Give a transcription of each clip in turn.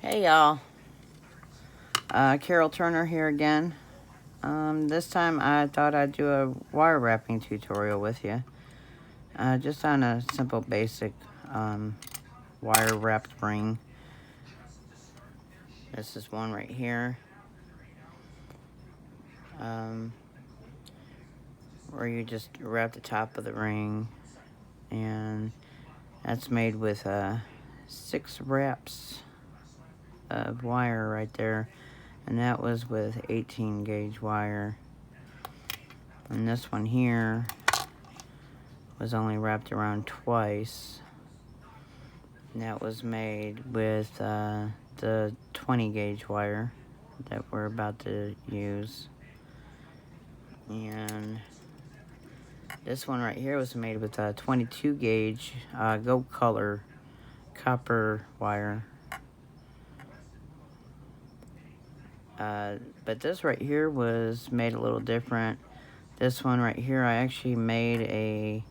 Hey y'all, Carol Turner here again. This time I thought I'd do a wire wrapping tutorial with you. Just on a simple basic wire wrapped ring. This is one right here. Where you just wrap the top of the ring, and that's made with 6 wraps of wire right there. And that was with 18 gauge wire. And this one here was only wrapped around twice. And that was made with the 20 gauge wire that we're about to use. And this one right here was made with 22 gauge gold color copper wire. But this right here was made a little different. This one right here, I actually made a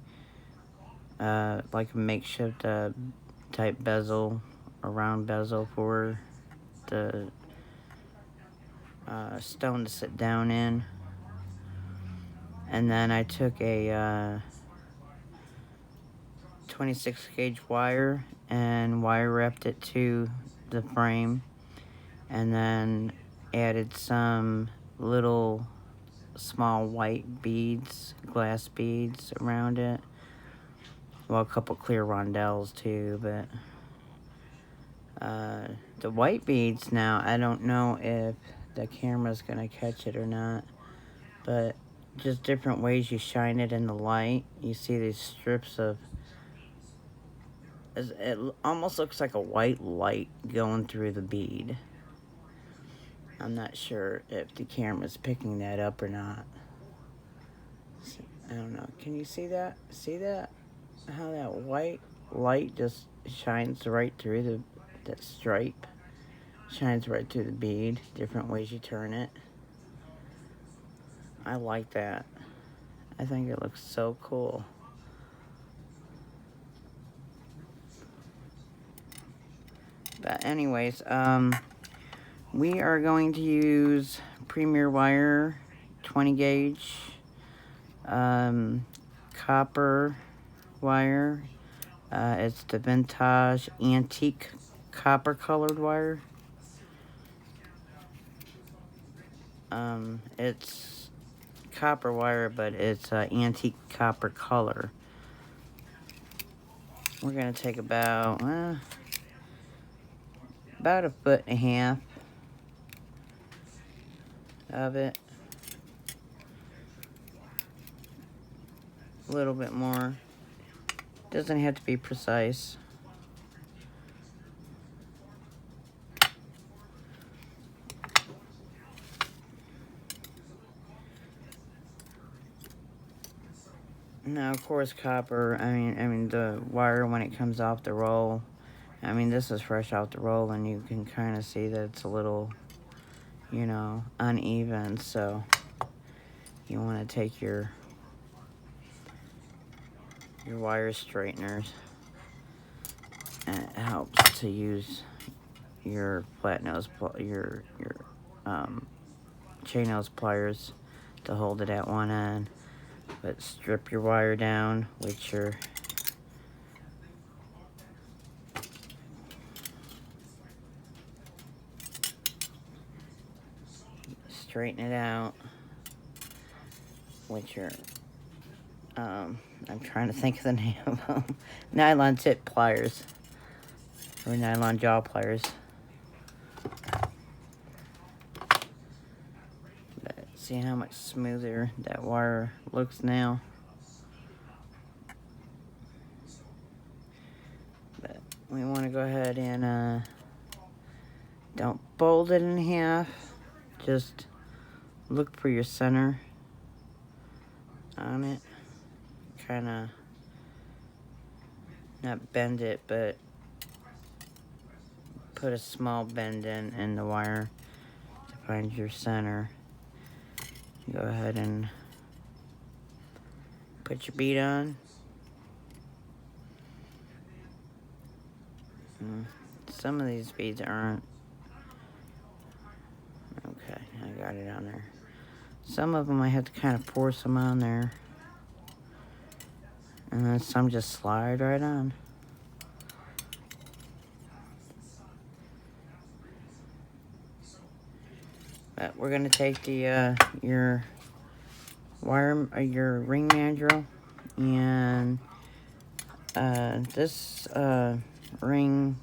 like a makeshift type bezel, a round bezel for the stone to sit down in. And then I took a 26 gauge wire and wire wrapped it to the frame, and then added some little small white beads, glass beads around it. Well, a couple clear rondelles too, but the white beads now, I don't know if the camera's gonna catch it or not, but just different ways you shine it in the light. You see these strips of, it almost looks like a white light going through the bead. I'm not sure if the camera's picking that up or not. I don't know. Can you see that? See that? How that white light just shines right through that stripe. Shines right through the bead. Different ways you turn it. I like that. I think it looks so cool. But anyways, we are going to use Premier wire, 20 gauge, copper wire. It's the vintage antique copper colored wire. It's copper wire, but it's antique copper color. We're gonna take about a 1.5 foot of it. A little bit more. Doesn't have to be precise. Now, of course, copper, I mean the wire, when it comes off the roll, I mean, this is fresh off the roll, and you can kind of see that it's a little, you know, uneven. So you want to take your wire straighteners, and it helps to use your flat nose, your chain nose pliers to hold it at one end. But strip your wire down with your straighten it out with your I'm trying to think of the name of them. Nylon tip pliers, or nylon jaw pliers. But see how much smoother that wire looks now. But we want to go ahead and don't fold it in half. Just look for your center on it. Kind of not bend it, but put a small bend in the wire to find your center. Go ahead and put your bead on. Some of these beads aren't got it on there. Some of them I have to kind of force them on there. And then some just slide right on. But we're going to take the your ring mandrel, and this ring,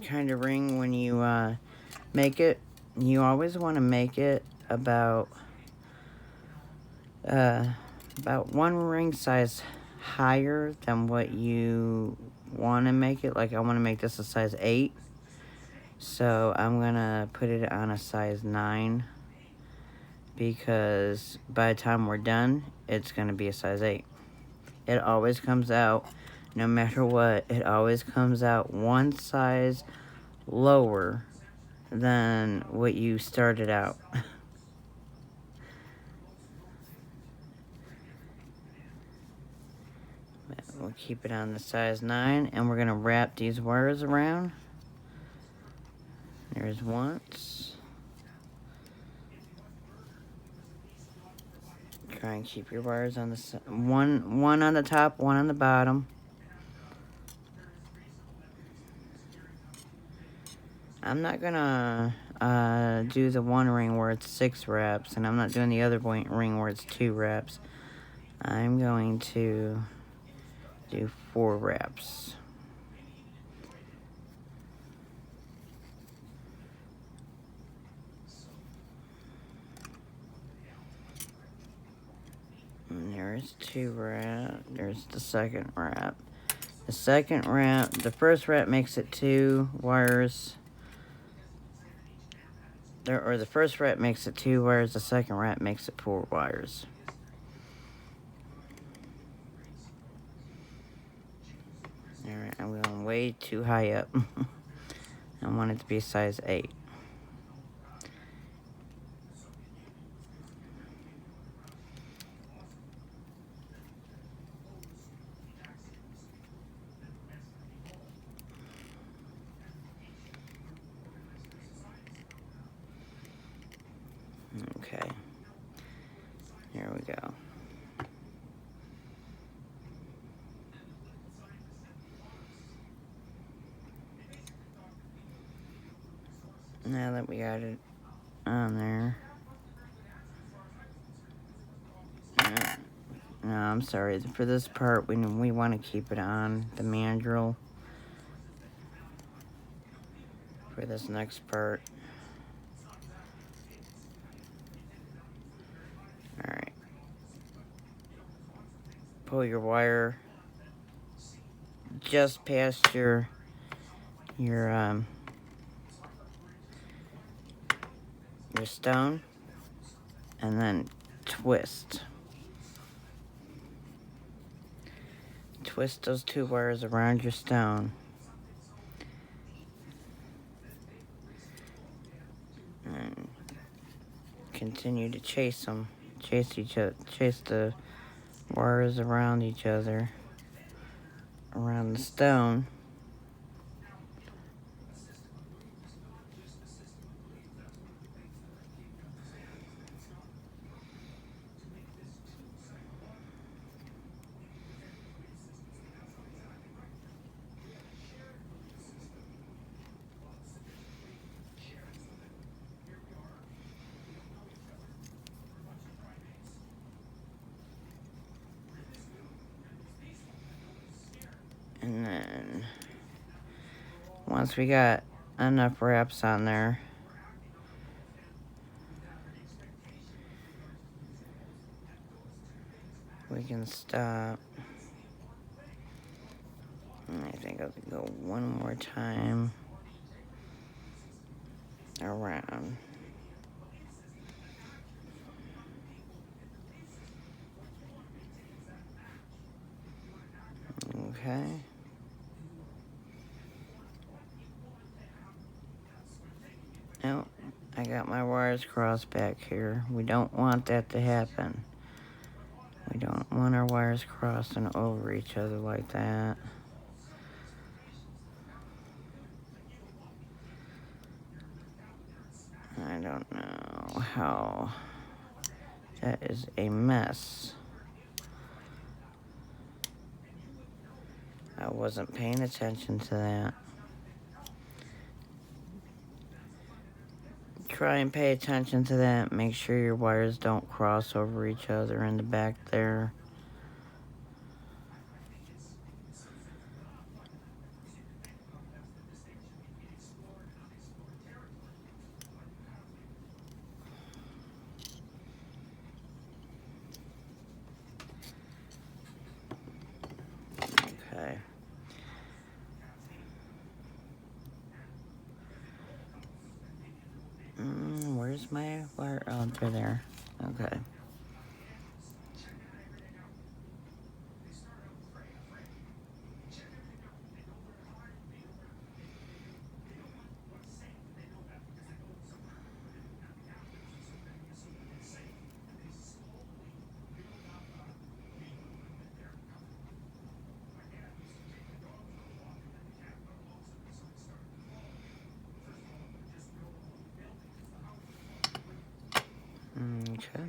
kind of ring, when you make it, you always want to make it about one ring size higher than what you want to make it. Like, I want to make this a size 8, so I'm gonna put it on a size 9, because by the time we're done, it's gonna be a size 8. It always comes out, no matter what, it always comes out one size lower than what you started out. We'll keep it on the size 9, and we're gonna wrap these wires around. There's once. Try and keep your wires on the one on the top, one on the bottom. I'm not gonna do the one ring where it's 6 wraps, and I'm not doing the other ring where it's 2 wraps. I'm going to do 4 wraps. And there's 2 wraps. There's the second wrap. The second wrap, the first wrap makes it 2 wires. The first wrap makes it 2 wires. The second wrap makes it 4 wires. Alright, I'm going way too high up. I want it to be size 8. Okay. Here we go. Now that we got it on there. No, I'm sorry. For this part, we want to keep it on the mandrel. For this next part. Alright. Pull your wire just past your stone, and then twist. Twist those 2 wires around your stone. And continue to chase them. Chase the wires around each other, around the stone. And then, once we got enough wraps on there, we can stop. And I think I'll go one more time around. Okay. Oh, I got my wires crossed back here. We don't want that to happen. We don't want our wires crossing over each other like that. don't know how. That is a mess. I wasn't paying attention to that. Try and pay attention to that. Make sure your wires don't cross over each other in the back there. Okay. Where's my wire? Oh, they're there. Okay. Okay.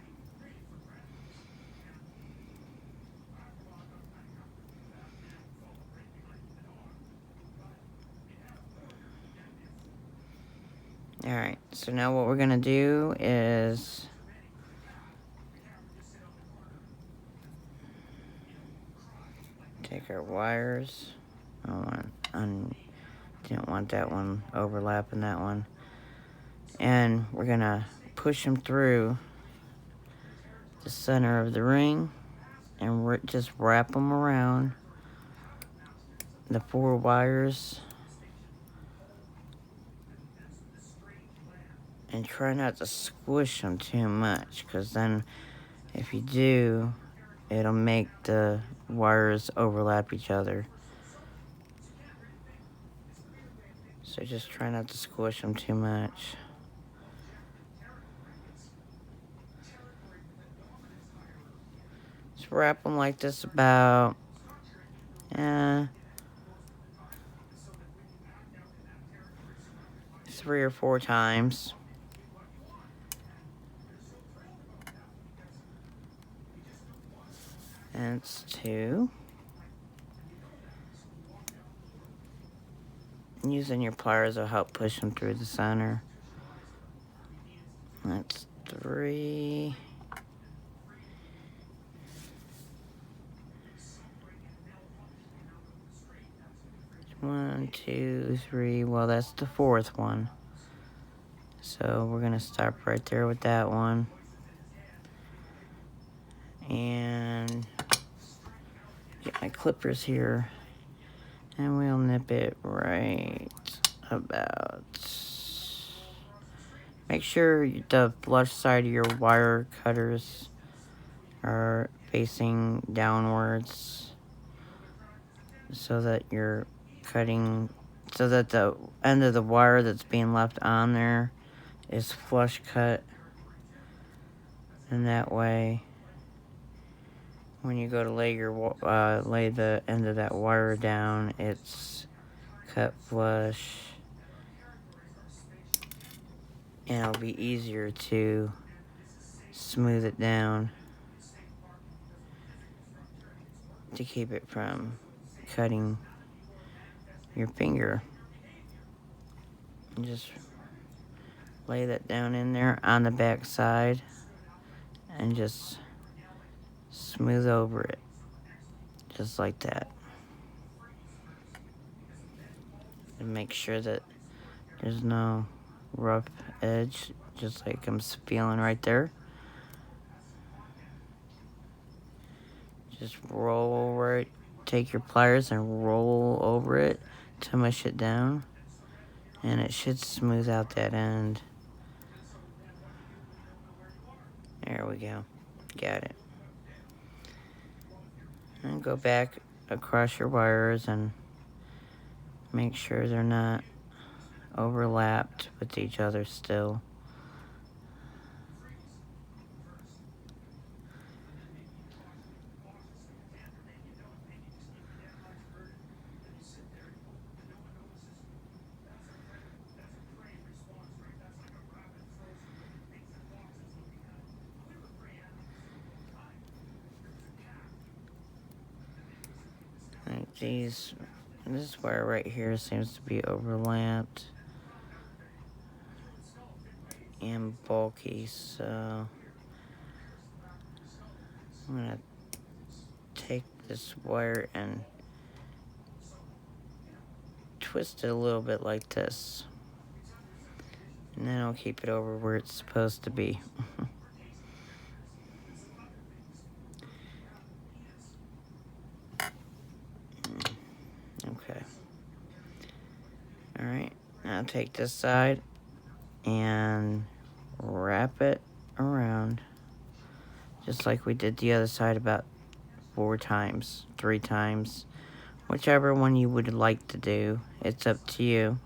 Alright, so now what we're gonna do is take our wires. Didn't want that one overlapping that one. And we're gonna push them through the center of the ring and just wrap them around the 4 wires. And try not to squish them too much, because then if you do, it'll make the wires overlap each other. So just try not to squish them too much. Just wrap them like this about 3 or 4 times. That's 2. Using your pliers will help push them through the center. That's 3. 1, 2, 3. Well, that's the 4th one. So we're gonna stop right there with that one. And get my clippers here. And we'll nip it right about. Make sure the left side of your wire cutters are facing downwards so that you're cutting, so that the end of the wire that's being left on there is flush cut. And that way, when you go to lay the end of that wire down, it's cut flush. And it'll be easier to smooth it down to keep it from cutting your finger. And just lay that down in there on the back side and just smooth over it, just like that. And make sure that there's no rough edge, just like I'm feeling right there. Just roll over it. Take your pliers and roll over it to mush it down. And it should smooth out that end. There we go. Got it. And go back across your wires and make sure they're not overlapped with each other still. this wire right here seems to be overlapped and bulky, so I'm gonna take this wire and twist it a little bit like this, and then I'll keep it over where it's supposed to be. Okay. Alright, now take this side and wrap it around just like we did the other side about 4 times, 3 times, whichever one you would like to do. It's up to you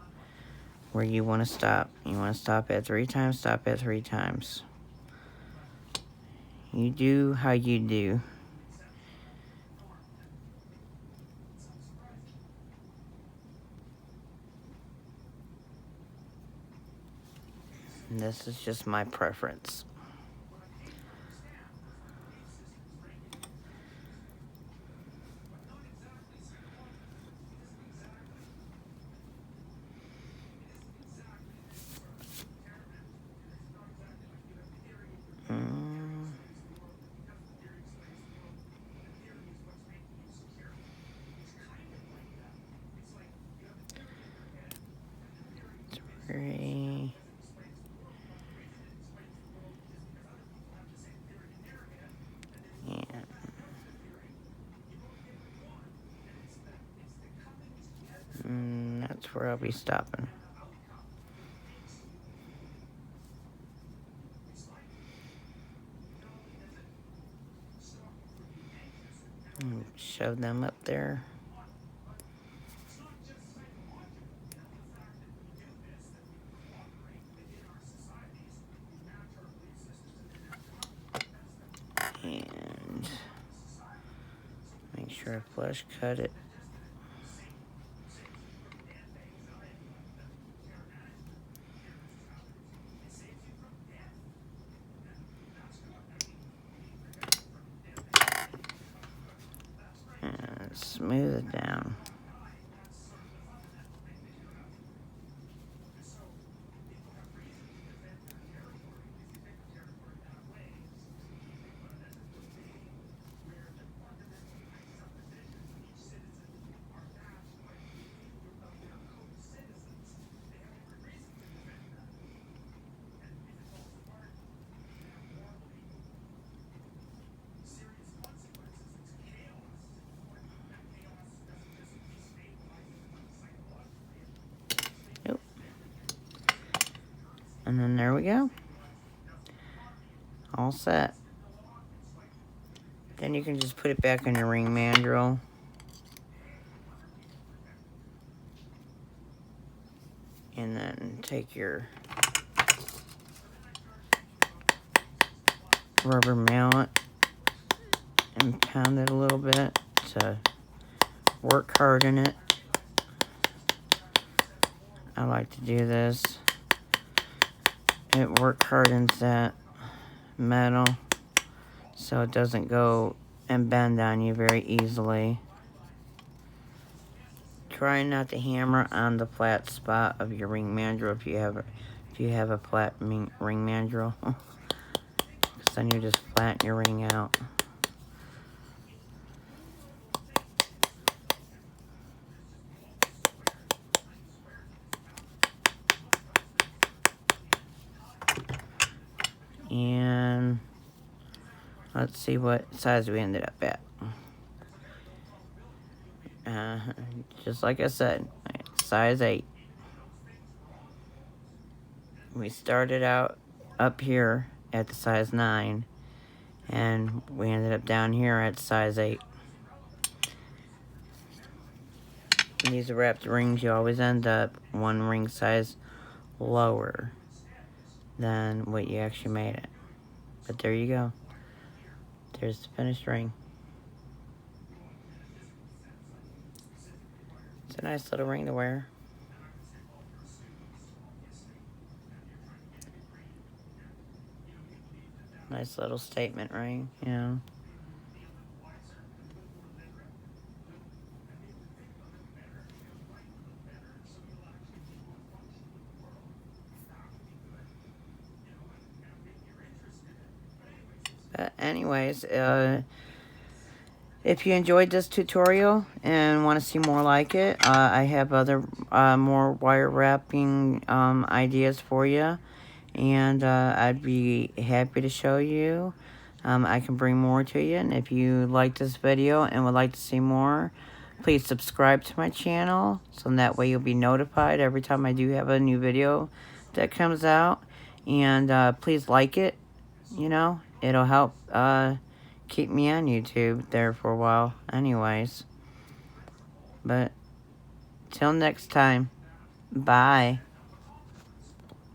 where you want to stop. You want to stop at 3 times, stop at 3 times. You do how you do. And this is just my preference. Three. And that's where I'll be stopping. And shove them up there. And make sure I flush cut it. And smooth it down. And then there we go. All set. Then you can just put it back in your ring mandrel. And then take your rubber mallet and pound it a little bit to work hard in it. I like to do this. It work hardens that metal so it doesn't go and bend on you very easily. Try not to hammer on the flat spot of your ring mandrel if you have a flat ring mandrel, because then you just flatten your ring out. And let's see what size we ended up at. Just like I said, size 8. We started out up here at the size 9, and we ended up down here at size 8. And these wrapped rings, you always end up 1 ring size lower than what you actually made it. But there you go. There's the finished ring. It's a nice little ring to wear. Nice little statement ring, you know. anyways, if you enjoyed this tutorial and want to see more like it, I have other more wire wrapping ideas for you, and I'd be happy to show you. I can bring more to you, and if you like this video and would like to see more, please subscribe to my channel, so that way you'll be notified every time I do have a new video that comes out. And please like it, you know, it'll help keep me on YouTube there for a while anyways. But till next time, bye.